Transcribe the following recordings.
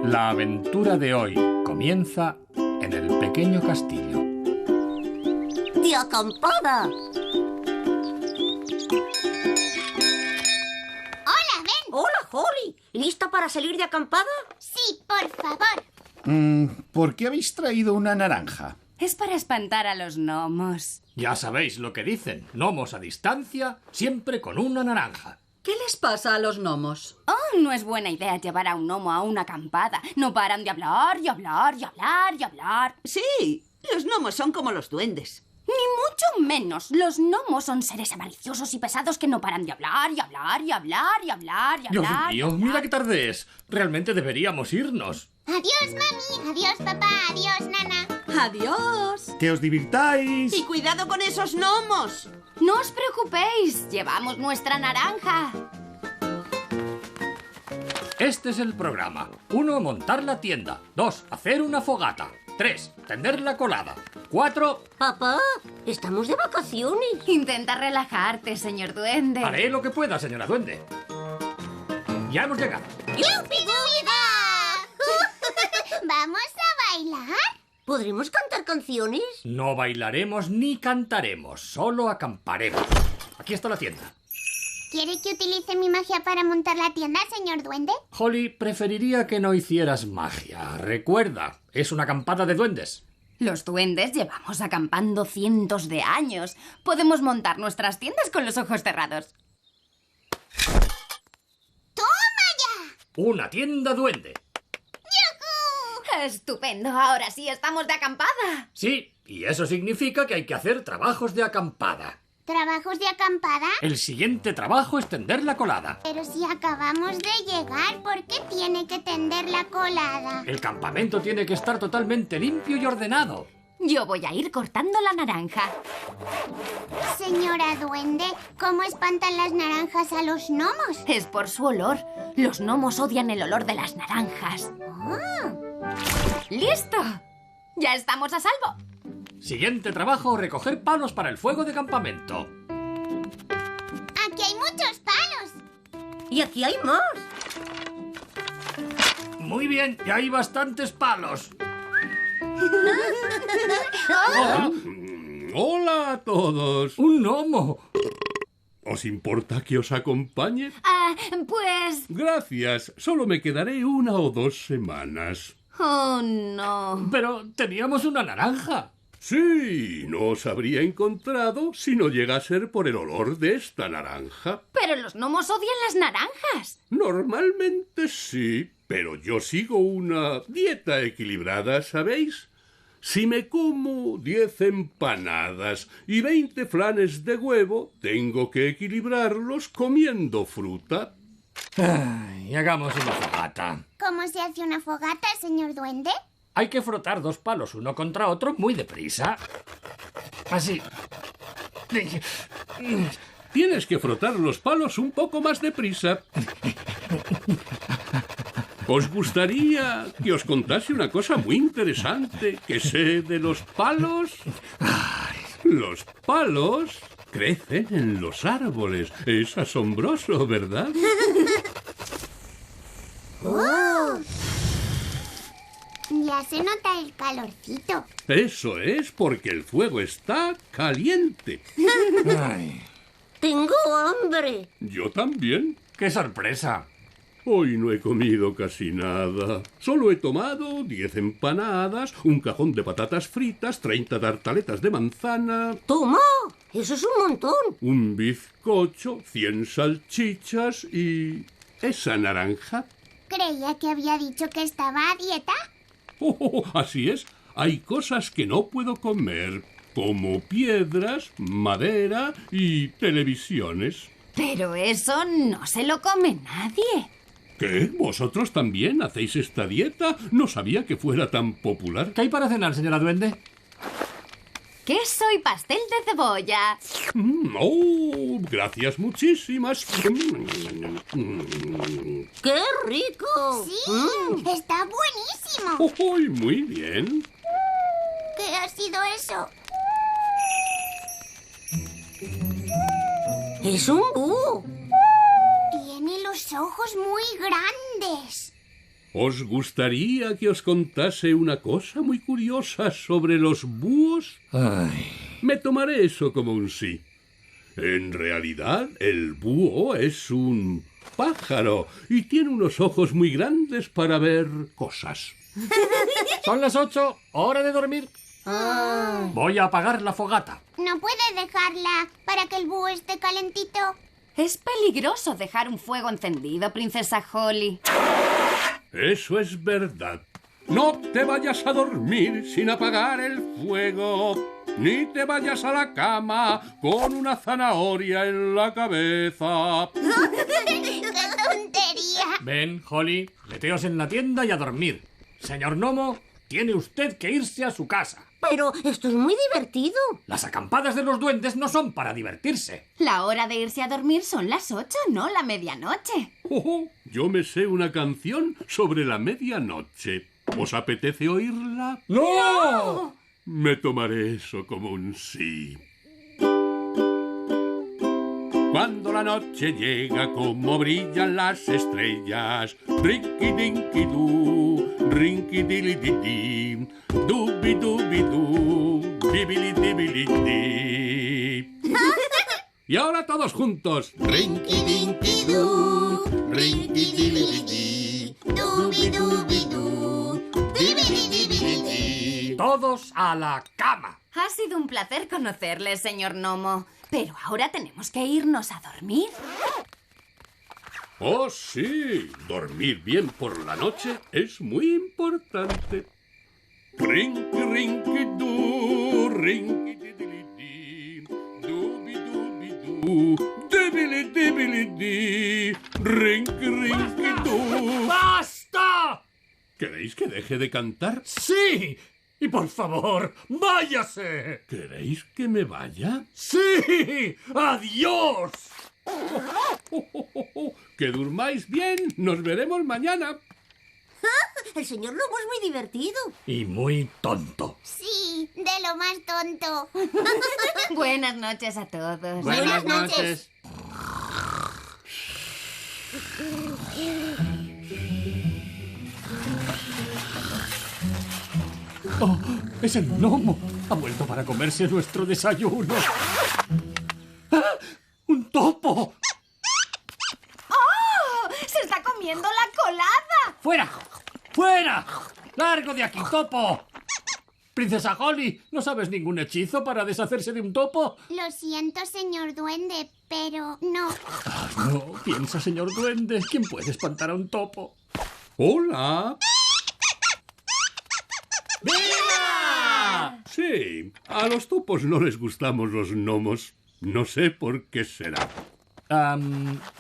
La aventura de hoy comienza en el pequeño castillo. ¡De acampada! ¡Hola, Ben! ¡Hola, Holly! ¿Lista para salir de acampada? Sí, por favor. ¿Por qué habéis traído una naranja? Es para espantar a los gnomos. Ya sabéis lo que dicen. Gnomos a distancia, siempre con una naranja. ¿Qué les pasa a los gnomos? Oh, no es buena idea llevar a un gnomo a una acampada. No paran de hablar y hablar y hablar y hablar. Sí, los gnomos son como los duendes. Ni mucho menos. Los gnomos son seres avariciosos y pesados que no paran de hablar y hablar y hablar y hablar y Dios hablar. mío, mira qué tarde es. Realmente deberíamos irnos. Adiós, mami. Adiós, papá. Adiós, nana. ¡Adiós! ¡Que os divirtáis! ¡Y cuidado con esos gnomos! No os preocupéis, llevamos nuestra naranja. Este es el programa. 1. Montar la tienda. 2. Hacer una fogata. 3. Tender la colada. 4. Papá, estamos de vacaciones. Intenta relajarte, señor duende. Haré lo que pueda, señora duende. Ya hemos llegado. ¡Yupi-dubi-da! ¿Vamos a bailar? ¿Podremos cantar canciones? No bailaremos ni cantaremos, solo acamparemos. Aquí está la tienda. ¿Quiere que utilice mi magia para montar la tienda, señor duende? Holly, preferiría que no hicieras magia. Recuerda, es una acampada de duendes. Los duendes llevamos acampando cientos de años. Podemos montar nuestras tiendas con los ojos cerrados. ¡Toma ya! Una tienda duende. ¡Estupendo! Ahora sí estamos de acampada. Sí, y eso significa que hay que hacer trabajos de acampada. ¿Trabajos de acampada? El siguiente trabajo es tender la colada. Pero si acabamos de llegar, ¿por qué tiene que tender la colada? El campamento tiene que estar totalmente limpio y ordenado. Yo voy a ir cortando la naranja. Señora duende, ¿cómo espantan las naranjas a los gnomos? Es por su olor. Los gnomos odian el olor de las naranjas. ¡Listo! ¡Ya estamos a salvo! Siguiente trabajo, recoger palos para el fuego de campamento. Aquí hay muchos palos. Y aquí hay más. Muy bien, ya hay bastantes palos. Hola a todos. ¡Un gnomo! ¿Os importa que os acompañe? Pues... Gracias. Solo me quedaré 1 o 2 semanas. Oh, no. Pero teníamos una naranja. Sí, no os habría encontrado si no llega a ser por el olor de esta naranja. Pero los gnomos odian las naranjas. Normalmente sí, pero yo sigo una dieta equilibrada, ¿sabéis? Si me como 10 empanadas y 20 flanes de huevo, tengo que equilibrarlos comiendo fruta. Y hagamos una fogata. ¿Cómo se hace una fogata, señor duende? Hay que frotar 2 palos uno contra otro muy deprisa. Así. Tienes que frotar los palos un poco más deprisa. ¿Os gustaría que os contase una cosa muy interesante que sé de los palos? Los palos crecen en los árboles. Es asombroso, ¿verdad? Ya se nota el calorcito. Eso es porque el fuego está caliente. Ay, Tengo hambre. Yo también. ¡qué sorpresa! Hoy no he comido casi nada. Solo he tomado 10 empanadas, un cajón de patatas fritas, 30 tartaletas de manzana, ¡Toma! Eso es un montón. un bizcocho, 100 salchichas y... ¿esa naranja? Creía que había dicho que estaba a dieta. Así es. Hay cosas que no puedo comer, como piedras, madera y televisiones. Pero eso no se lo come nadie. ¿Qué? ¿Vosotros también hacéis esta dieta? No sabía que fuera tan popular. ¿Qué hay para cenar, señora duende? Queso y pastel de cebolla. ¡Oh! Gracias muchísimas. ¡Qué rico! Sí, está buenísimo. ¡Oh! Muy bien. ¿Qué ha sido eso? Es un búho. Tiene los ojos muy grandes. ¿Os gustaría que os contase una cosa muy curiosa sobre los búhos? Ay. Me tomaré eso como un sí. En realidad, el búho es un pájaro y tiene unos ojos muy grandes para ver cosas. Son las 8, hora de dormir. Voy a apagar la fogata. ¿No puede dejarla para que el búho esté calentito? Es peligroso dejar un fuego encendido, princesa Holly. Eso es verdad. No te vayas a dormir sin apagar el fuego, ni te vayas a la cama con una zanahoria en la cabeza. ¡Qué tontería! Ven, Holly, meteos en la tienda y a dormir. Señor Gnomo, tiene usted que irse a su casa. Pero esto es muy divertido. Las acampadas de los duendes no son para divertirse. La hora de irse a dormir son las 8, no la medianoche. Yo me sé una canción sobre la medianoche. ¿Os apetece oírla? ¡No! Me tomaré eso como un sí. Cuando la noche llega, como brillan las estrellas, rinky-dinky-doo, rinky-dili-di-di, dubi-dubi-doo, dibili-dibili-di. Y ahora todos juntos. Rinky-dinky-doo, rinky-dili-di-di, dubi-dubi-doo, dibili-dibili-di. Todos a la cama. Ha sido un placer conocerle, señor Gnomo. Pero ahora tenemos que irnos a dormir. Oh, sí. Dormir bien por la noche es muy importante. Rinky-rinky-doo, rinky-didili-di, dubi-dubi-doo, dibili-dibili-di, rinky-rinky-doo. ¡Basta! ¿Queréis que deje de cantar? ¡Sí! Y por favor, váyase. ¿Queréis que me vaya? ¡Sí! ¡Adiós! Que durmáis bien. Nos veremos mañana. El señor Lobo es muy divertido. Y muy tonto. Sí, de lo más tonto. Buenas noches a todos. Buenas noches. ¡Oh! ¡Es el gnomo! Ha vuelto para comerse nuestro desayuno. ¡Ah! ¡Un topo! ¡Oh! ¡Se está comiendo la colada! ¡Fuera! ¡Fuera! ¡Largo de aquí, topo! Princesa Holly, ¿no sabes ningún hechizo para deshacerse de un topo? Lo siento, señor duende, pero no. Ay, no, piensa, señor duende. ¿Quién puede espantar a un topo? Hola. ¡Viva! Sí, a los topos no les gustamos los gnomos. No sé por qué será.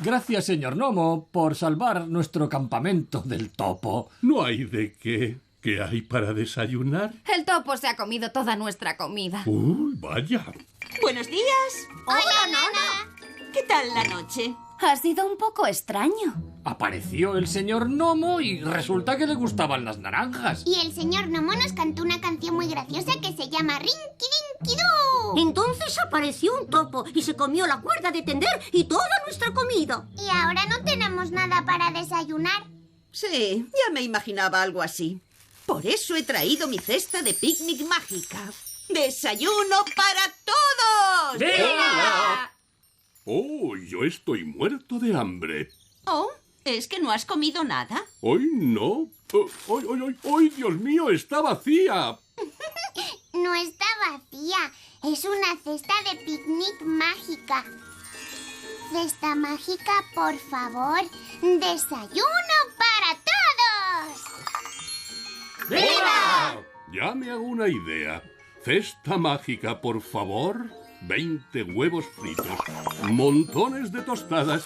Gracias, señor gnomo, por salvar nuestro campamento del topo. No hay de qué. ¿Qué hay para desayunar? El topo se ha comido toda nuestra comida. Uy, vaya. Buenos días. ¡Hola, Nana! ¿Qué tal la noche? Ha sido un poco extraño. Apareció el señor gnomo y resulta que le gustaban las naranjas. Y el señor Gnomo nos cantó una canción muy graciosa que se llama Rinky-Dinky-Doo. Entonces apareció un topo y se comió la cuerda de tender y toda nuestra comida. Y ahora no tenemos nada para desayunar. Sí, ya me imaginaba algo así. Por eso he traído mi cesta de picnic mágica. ¡Desayuno para todos! ¡Viva! Oh, yo estoy muerto de hambre. Oh, ¿es que no has comido nada? Hoy no. ¡Ay, Dios mío! ¡Está vacía! No está vacía. Es una cesta de picnic mágica. Cesta mágica, por favor. ¡Desayuno para todos! ¡Viva! Ya me hago una idea. Cesta mágica, por favor. 20 huevos fritos, montones de tostadas,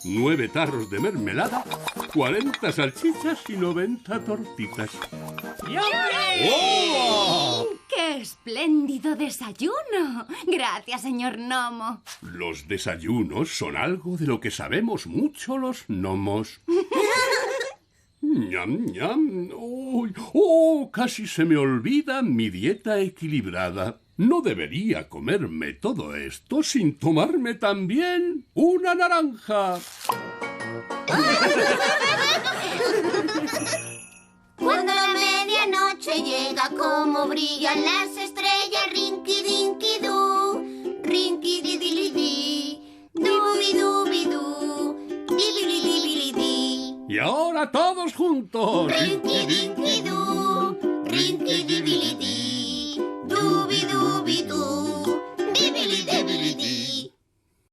9 tarros de mermelada, 40 salchichas y 90 tortitas. ¡Oh! ¡Qué espléndido desayuno! Gracias, señor Gnomo. Los desayunos son algo de lo que sabemos mucho los gnomos. ¡Ñam, ñam! ¡Oh! Casi se me olvida mi dieta equilibrada. No debería comerme todo esto sin tomarme también una naranja. se llega, como brillan las estrellas. Rinky dinky doo, rinky didilidi, dubi-dubi-doo, dibili-dibili-di. Y ahora todos juntos. Rinky dinky doo, rinky dibili.